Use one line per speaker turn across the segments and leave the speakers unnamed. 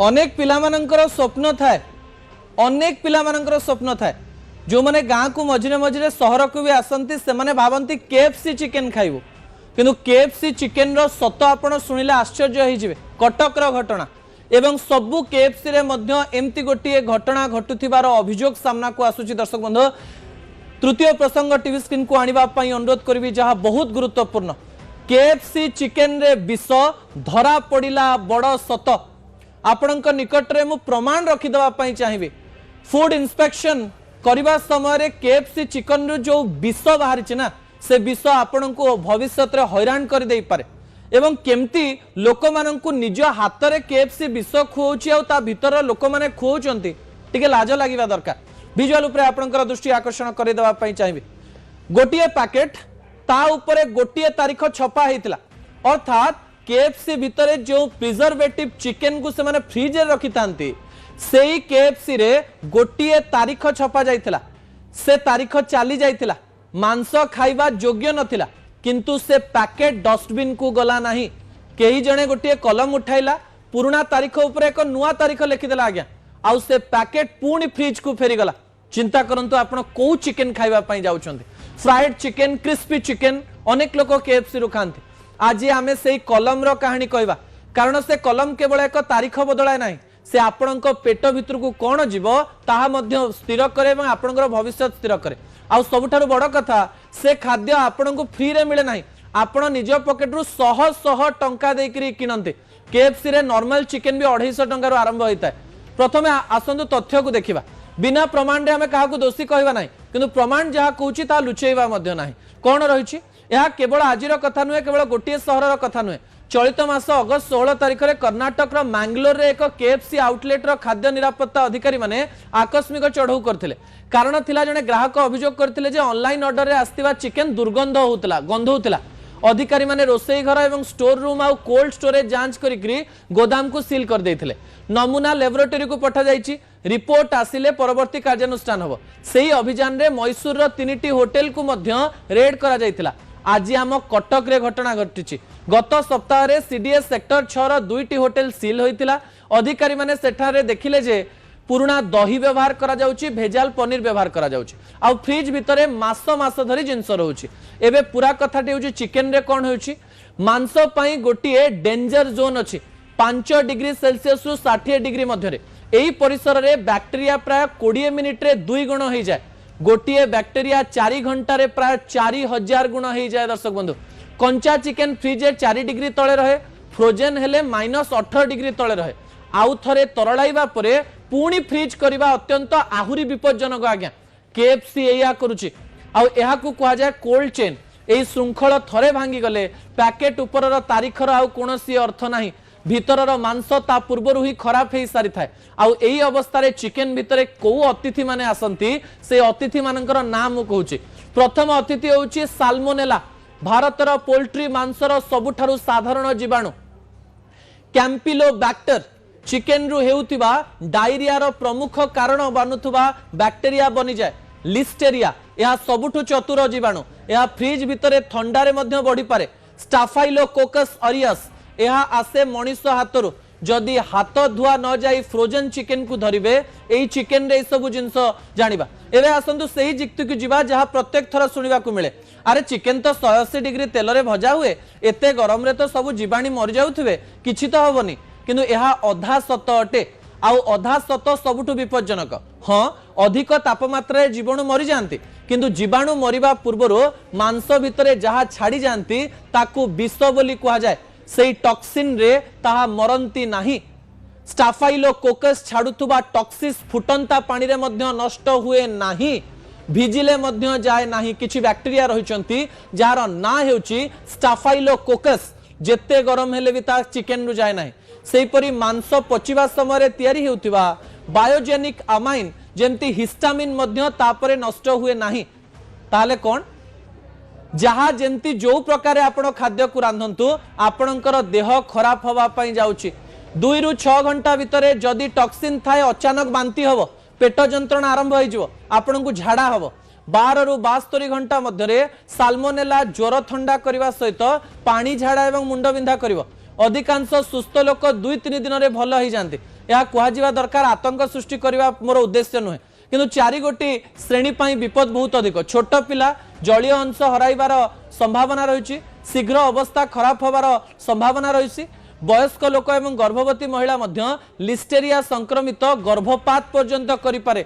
अनेक पिलामानंकर स्वप्न थाए अनेक पिलामानंकर स्वप्न थाए जो माने गाँ को मझिरे मझिरे सहर को भी आसती से माने भावती केएफसी चिकेन खाइबो किंतु केएफसी चिकेन रो सत आपण सुनिले आश्चर्य हो जिवे। कटकर घटना एवं सबु केएफसी रे मध्य एमती गोटे घटना घटुथिबार अभियोग सामना को आसुची। दर्शक बंधु तृतीय प्रसंग टीवी स्क्रीन को आनिबा पई अनुरोध करबी जहाँ बहुत गुरुत्वपूर्ण। केएफसी चिकेन रे विष धरा पड़िला बड़ सत आपणक निकट रे मु प्रमाण रखिदेवा पई चाहिबी। फूड इंस्पेक्शन करबा समय केएफसी चिकन रो जो विष बाहरी ना से विष आपण को भविष्य रे हैरान कर दे पारे एवं केमती लोक माननकु निज हाथ रे केएफसी विष खुआउची आ ता भीतर लोक माने खुआउचंती टिके लाज लागिबा दरकार। विजुअल उपरे आपणकर दृष्टि आकर्षण कर देवा पई चाहिबी। गोटिए पैकेट ता उपरे गोटिए तारीख छपा हेतिला अर्थात केएफसी भितर जो प्रिजर्वेटिव चिकेन को से माने फ्रिज रे रखि तांती सेही केएफसी रे गोटिए तारीख छपा जाइतिला से तारीख चली जाइतिला मांस खाइबा योग्य नथिला किंतु से पैकेट डस्टबिन को गला नाही। केही जणे गोटिए कलम उठाइला पुराना तारीख उपरे एक नुआ तारीख लिखिदेला आज्ञा आउ से पैकेट पुणी फ्रिज को फेरी गला। चिंता करंतु आपण को चिकेन खाइबा पई जाउछंती। फ्राइड चिकेन क्रिस्पी चिकेन अनेक लोक केएफसी रु खांती। आज आमे सेही कलम रो कहानी कहबा कारण से कलम केवल एक तारीख बदलाय नाही से आपणक पेट भितर को कौन जीव ताहा मध्य स्थिर करे एवं आपणकर भविष्य स्थिर करे। आउ सबुठारु बड़ कथा से खाद्य आपणको फ्री रे मिले नाही आपण निज पॉकेट रु 100 टंका देकरी किनंते। केएफसी रे नॉर्मल चिकेन भी 250 टंका रु आरंभ होता है। प्रथमे आसंतु तथ्य को देखिबा बिना प्रमाण रे हमें काहाकू दोषी कहबा नाही किंतु प्रमाण जहा कहूची ता लुचेइबा मध्य नाही। कोन रहिछि यह केवल आजिर कथा नुहे केवल गोटे सहर कथा नुहे। चलित मास अगस्त 16 तारिख में कर्नाटक मैंगलोर रे एक केएफसी आउटलेट रो खाद्य निरापत्ता अधिकारी माने आकस्मिक चढ़ऊ करथिले। कारण थिला जने ग्राहक अभियोग करथिले जे ऑनलाइन ऑर्डर रे आस्तिबा चिकेन दुर्गंध होतला गंध होतला। अधिकारी माने रोसई घर एवं स्टोर रूम आ कोल्ड स्टोरेज जांच करिकरी गोदाम को सील कर देथिले। नमूना लैबोरेटरी को पठा जाइछि रिपोर्ट आसिले परवर्ती कार्यानुष्ठान हबो। सेही अभियान रे मैसूर रो 3टी होटल को मध्य रेड करा जाइतिला। आज आम कटक रे घटना घटी। गत सप्ताह रे सीडीएस सेक्टर 6 रो 2टी होटल सील होइतिला। अधिकारी माने सेठारे देखिले जे पुराना दही व्यवहार करा जाउची भेजाल पनीर व्यवहार करा जाउची आ फ्रिज भितरे मास मास धरी जिंस रहउची। एबे पूरा कथाटी होची चिकेन रे कोन होउची मांस पई गोटिए डेंजर जोन अछि 5 डिग्री सेल्सियस रु 60 डिग्री मध्यरे। एही परिसर रे बैक्टीरिया प्राय 20 मिनिट रे 2 गुण होई जाय। गोटिए बैक्टीरिया 4 घंटा रे प्राय 4000 गुण हो जाए। दर्शक बंधु कंचा चिकेन फ्रिज 4 डिग्री तले रहे फ्रोजेन हेले -18 डिग्री तले रहे आउ थरे तरलाइबा परे पुणी फ्रिज करबा अत्यंत आहुरी विपज्जनक। आज्ञा केएफसी एया करूची आउ एहा को कहा जाय कोल्ड चेन। एही श्रृंखल थरे भांगी गले पैकेट उपरर तारीखर आउ कोनोसी अर्थ नाही भितरर मांस ता पूर्वरु ही खराब हे सारी थाए। आउ एही अवस्था रे चिकेन भितरे को अतिथि माने आसंती से अतिथि मानकर नाम कहूची। प्रथम अतिथि होची साल्मोनेला भारतर पोल्ट्री मांसर सबुठारु साधारण जीवाणु कैंपिलोबैक्टर चिकेन रु हेउतिबा डायरिया रो प्रमुख कारण बनुथुबा बैक्टीरिया बनी जाए लिस्टेरिया। यह सबुठु चतुर जीवाणु यह फ्रिज भितरे ठंडा रे मध्य बढ़ी पारे। स्टाफाइलोकोकस ऑरियस यह आसे मनीष हाथरु जदि हाथ धुआ न जाई फ्रोजन चिकेन को धरिबे एई चिकेन रे सब जिंस जानिबा। एबे आसंतु सेही जिक्ति को जिबा जहा प्रत्येक थर सुनिबा को मिले अरे चिकेन तो 180 डिग्री तेल रे भजा हुए एते गरम रे तो सब जीवाणु मरि जाउथिबे किछि तो हबनी किंतु यह अधा सत अटे आउ अधा सत सबुठु विपज्जनक। हाँ अधिक तापमात्रा जीवाणु मरि जांती किंतु जीवाणु मरिबा पूर्वरु मांस भितरे जहा छाड़ी जांती ताकू विष बोली कहा जाए। सेही टॉक्सिन रे ताहा मरंती नाही। स्टाफाइलोकोकस छाड़ुथुबा टॉक्सिस फुटंता पानी रे मध्य नष्ट हुए नाही भिजिले मध्य जाए नाही। किछि बैक्टीरिया रहिचंती जार ना हेउची स्टाफाइलोकोकस जेते गरम हेले भी ता चिकेन रु जाए नाही। सेहीपरि मांस पचिबा समय तैयारी हेउतिबा बायोजेनिक अमाइन जेंती हिस्टामिन मध्य तापरे नष्ट हुए नाही। ताले कोन जहा जेंती जो प्रकार आपण खाद्य को रांधंतु आपणकर देह खराब हवा पई जाउची। 2 रु 6 घंटा भितरे जदि टॉक्सिन थाए अचानक बांती हबो पेट जंत्रणा आरंभ हो जिवो आपणकु झाड़ा हबो। 12 रु 72 घंटा मध्यरे साल्मोनेला ज्वर ठंडा करबा सहित पानी झाड़ा एवं मुंड बिंधा करिवो। अधिकांश सुस्थ लोक 2-3 दिन रे भल हो जाते यह कह दरकार आतंक सृष्टि करने मोर उद्देश्य नुहे किंतु 4 गोटी श्रेणी पर विपद बहुत अधिक छोट पिला जलीय अंश हराइबार संभावना रही शीघ्र अवस्था खराब होबार संभावना रही वयस्क लोक एवं गर्भवती महिला मध्य लिस्टेरिया संक्रमित गर्भपात पर्यंत करिपारे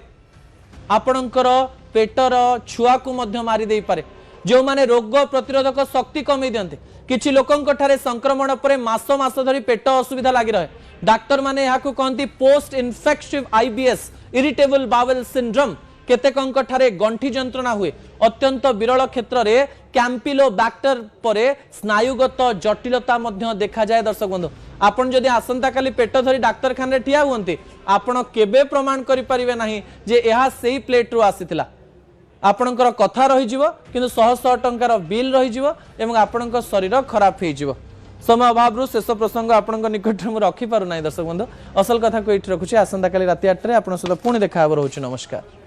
आपणकर पेटर छुआ को मध्य मारी दे पारे जो माने रोग प्रतिरोधक शक्ति कमी दियंते किछि लोकंक ठारे संक्रमण परे मास मास धरी पेट असुविधा लागि रहे डाक्टर माने याकू कहंती post infective IBS irritable bowel syndrome केतेकंक ठारे गंठी जंत्रणा हुए अत्यंत विरल क्षेत्र रे कैंपिलोबैक्टर परे स्नायुगत जटिलता मध्य देखा जाए दर्शक बंधु आपण जदि आसंता काली पेट धरी डाक्तरखाना रे ठिया हुंती आपण केबे प्रमाण करि परिबे नाही जे एहा सेही प्लेट रु आसीतिला आपणकर कथा रही जीवो किंतु 100 टंकार बिल रही जीवो एवं आपणकर शरीर खराब हे जीवो समय अभाव शेष प्रसंग आपण निकट में रखी पार ना दर्शक बंधु असल कथा को ये रखुच्छे आसंता काली राति 8 आपन सहित पुणी देखा रोचे नमस्कार।